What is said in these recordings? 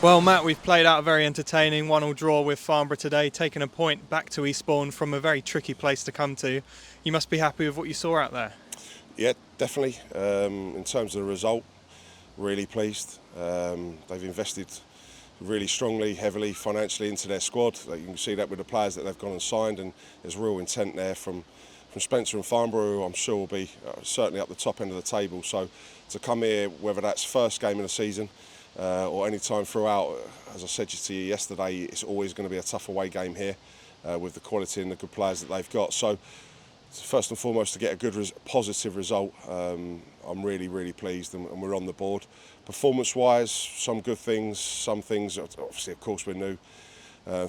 Well, Matt, we've played out a very entertaining 1-1 draw with Farnborough today, taking a point back to Eastbourne from a very tricky place to come to. You must be happy with what you saw out there. Yeah, definitely. In terms of the result, really pleased. They've invested really strongly, heavily, financially into their squad. You can see that with the players that they've gone and signed, and there's real intent there from Spencer and Farnborough, who I'm sure will be certainly up the top end of the table. So to come here, whether that's first game of the season or any time throughout, as I said to you yesterday, it's always going to be a tough away game here with the quality and the good players that they've got. So first and foremost, to get a good positive result, I'm really pleased, and we're on the board. Performance-wise, some good things, some things, obviously, of course, we're new.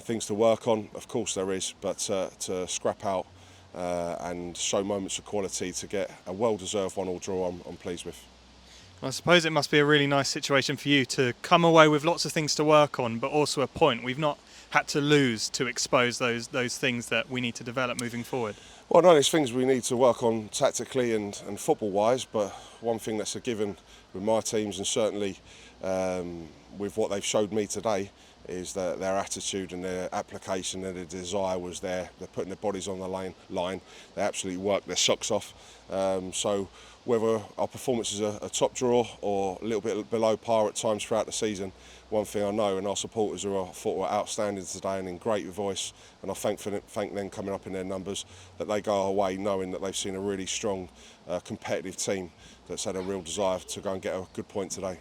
Things to work on, of course there is, but to scrap out and show moments of quality to get a well-deserved 1-1 draw, I'm pleased with. I suppose it must be a really nice situation for you to come away with lots of things to work on, but also a point. We've not had to lose to expose those things that we need to develop moving forward. Well, no, there's things we need to work on tactically and football-wise, but one thing that's a given with my teams, and certainly with what they've showed me today, is that their attitude and their application and their desire was there. They're putting their bodies on the line. They absolutely work their socks off. So whether our performances are a top draw or a little bit below par at times throughout the season, one thing I know, and our supporters who I thought were outstanding today and in great voice, and I thank them coming up in their numbers, that they go away knowing that they've seen a really strong, competitive team that's had a real desire to go and get a good point today.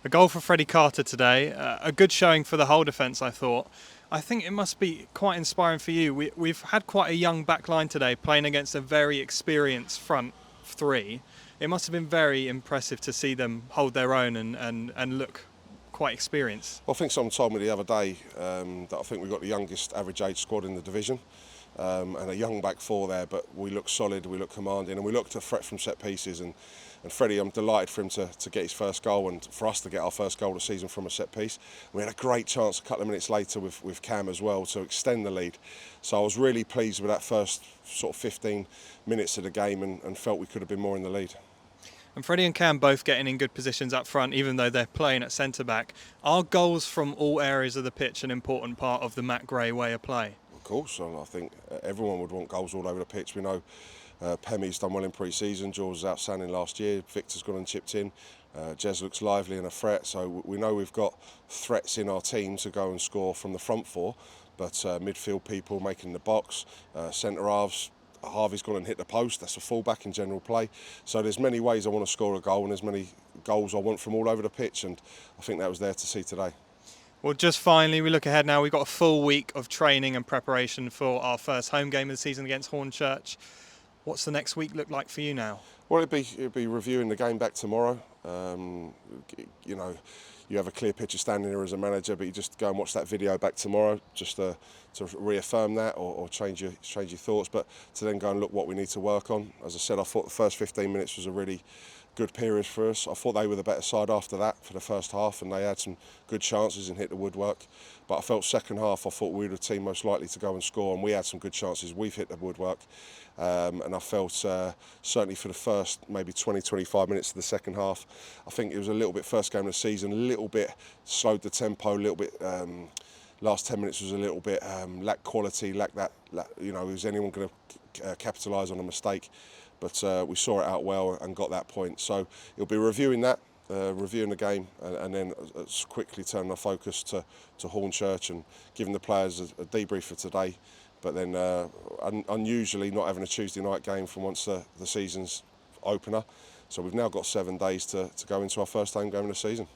A goal for Freddie Carter today, a good showing for the whole defence, I thought. I think it must be quite inspiring for you. We've had quite a young back line today, playing against a very experienced front three. It must have been very impressive to see them hold their own and look quite experienced. Well, I think someone told me the other day that I think we've got the youngest average age squad in the division, and a young back four there, but we look solid, we look commanding, and we look to threat from set pieces. And Freddie, I'm delighted for him to get his first goal, and for us to get our first goal of the season from a set piece. We had a great chance a couple of minutes later with Cam as well to extend the lead. So I was really pleased with that first sort of 15 minutes of the game, and felt we could have been more in the lead. And Freddie and Cam both getting in good positions up front, even though they're playing at centre-back. Are goals from all areas of the pitch an important part of the Matt Gray way of play? Of course, and I think everyone would want goals all over the pitch. We know Pemi's done well in pre-season, George was outstanding last year, Victor's gone and chipped in, Jez looks lively and a threat, so we know we've got threats in our team to go and score from the front four, but midfield people making the box, centre halves, Harvey's gone and hit the post, that's a full-back in general play. So there's many ways I want to score a goal, and there's many goals I want from all over the pitch, and I think that was there to see today. Well, just finally, we look ahead now. We've got a full week of training and preparation for our first home game of the season against Hornchurch. What's the next week look like for you now? Well, it'd be reviewing the game back tomorrow. You know, you have a clear picture standing there as a manager, but you just go and watch that video back tomorrow just to reaffirm that or change your thoughts, but to then go and look what we need to work on. As I said, I thought the first 15 minutes was a really good period for us. I thought they were the better side after that for the first half, and they had some good chances and hit the woodwork. But I felt second half, I thought we were the team most likely to go and score, and we had some good chances. We've hit the woodwork, and I felt certainly for the first maybe 20-25 minutes of the second half, I think it was a little bit first game of the season, a little bit slowed the tempo, a little bit. Last 10 minutes was a little bit lack quality, lack that. You know, is anyone going to capitalise on a mistake? But we saw it out well and got that point. So you'll be reviewing that, reviewing the game, and then quickly turning our focus to Hornchurch and giving the players a debrief for today. But then unusually not having a Tuesday night game from once the season's opener. So we've now got 7 days to go into our first home game of the season.